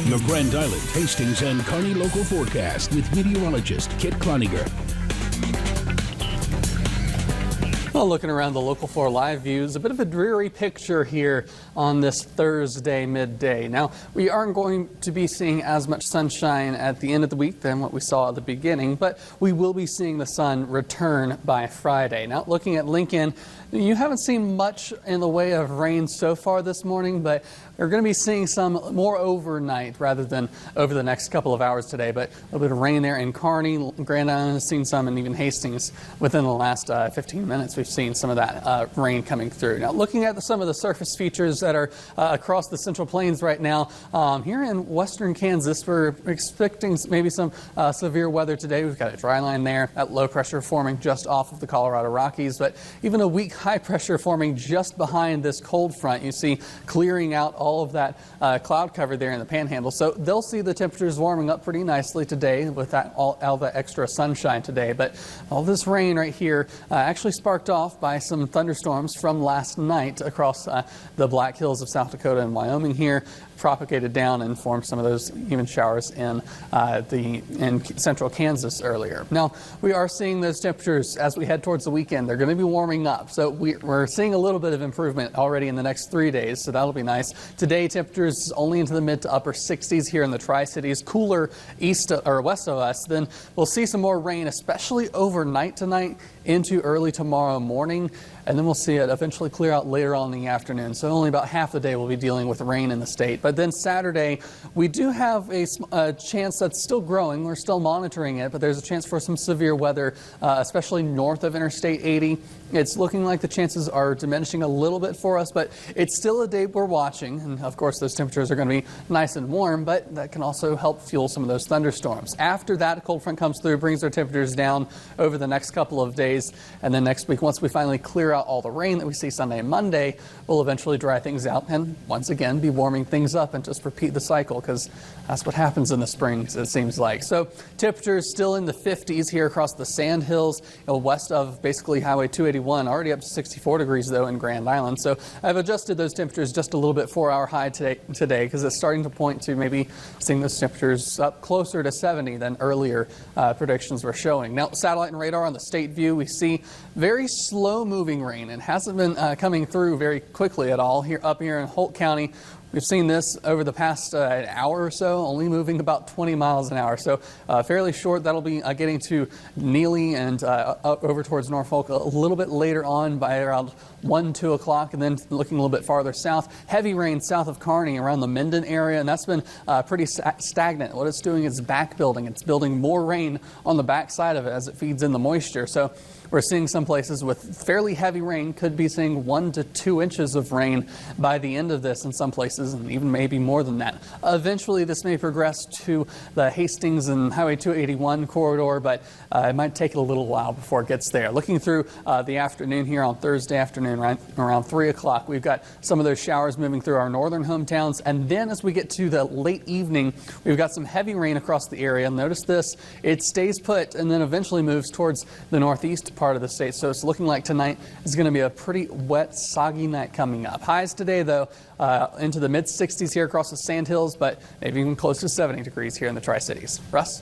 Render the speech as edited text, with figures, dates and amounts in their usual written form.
Your Grand Island, Hastings, and Kearney local forecast with meteorologist Kit Cloninger. Well, looking around the Local 4 live views, a bit of a dreary picture here on this Thursday midday. Now, we aren't going to be seeing as much sunshine at the end of the week than what we saw at the beginning, but we will be seeing the sun return by Friday. Now, looking at Lincoln, you haven't seen much in the way of rain so far this morning, but we're going to be seeing some more overnight rather than over the next couple of hours today. But a little bit of rain there in Kearney. Grand Island has seen some, and even Hastings within the last 15 minutes. We've seen some of that rain coming through. Now, looking at some of the surface features that are across the Central Plains right now, here in western Kansas, we're expecting maybe some severe weather today. We've got a dry line there, that low pressure forming just off of the Colorado Rockies, but even a weak high pressure forming just behind this cold front. You see clearing out all of that cloud cover there in the Panhandle. So they'll see the temperatures warming up pretty nicely today with that all that extra sunshine today. But all this rain right here actually sparked off by some thunderstorms from last night across the Black Hills of South Dakota and Wyoming here, propagated down and formed some of those even showers in central Kansas earlier. Now, we are seeing those temperatures as we head towards the weekend. They're going to be warming up. So we're seeing a little bit of improvement already in the next 3 days. So that'll be nice. Today, temperatures only into the mid to upper 60s here in the Tri-Cities, cooler east or west of us. Then we'll see some more rain, especially overnight tonight into early tomorrow morning. And then we'll see it eventually clear out later on in the afternoon. So only about half the day we'll be dealing with rain in the state. But then Saturday, we do have a chance that's still growing. We're still monitoring it, but there's a chance for some severe weather, especially north of Interstate 80. It's looking like the chances are diminishing a little bit for us, but it's still a day we're watching. And of course, those temperatures are going to be nice and warm, but that can also help fuel some of those thunderstorms. After that, a cold front comes through, brings our temperatures down over the next couple of days. And then next week, once we finally clear out all the rain that we see Sunday and Monday, we'll eventually dry things out and once again be warming things up and just repeat the cycle, because that's what happens in the springs, it seems like. So temperatures still in the 50s here across the Sand Hills, west of basically Highway 281, already up to 64 degrees though in Grand Island. So I've adjusted those temperatures just a little bit for our high today because it's starting to point to maybe seeing those temperatures up closer to 70 than earlier predictions were showing. Now, satellite and radar on the state view, we see very slow moving rain and hasn't been coming through very quickly at all here up here in Holt County. We've seen this over the past hour or so, only moving about 20 miles an hour. So fairly short. That'll be getting to Neely and over towards Norfolk a little bit later on by around 1, 2 o'clock. And then looking a little bit farther south, heavy rain south of Kearney around the Minden area. And that's been pretty stagnant. What it's doing is back building. It's building more rain on the back side of it as it feeds in the moisture. So we're seeing some places with fairly heavy rain, could be seeing 1 to 2 inches of rain by the end of this in some places, and even maybe more than that. Eventually, this may progress to the Hastings and Highway 281 corridor, but it might take a little while before it gets there. Looking through the afternoon here on Thursday afternoon, right around 3 o'clock, we've got some of those showers moving through our northern hometowns, and then as we get to the late evening, we've got some heavy rain across the area. Notice this, it stays put and then eventually moves towards the northeast part of the state. So it's looking like tonight is going to be a pretty wet, soggy night coming up. Highs today, though, into the mid 60s here across the Sand Hills, but maybe even close to 70 degrees here in the Tri-Cities. Russ?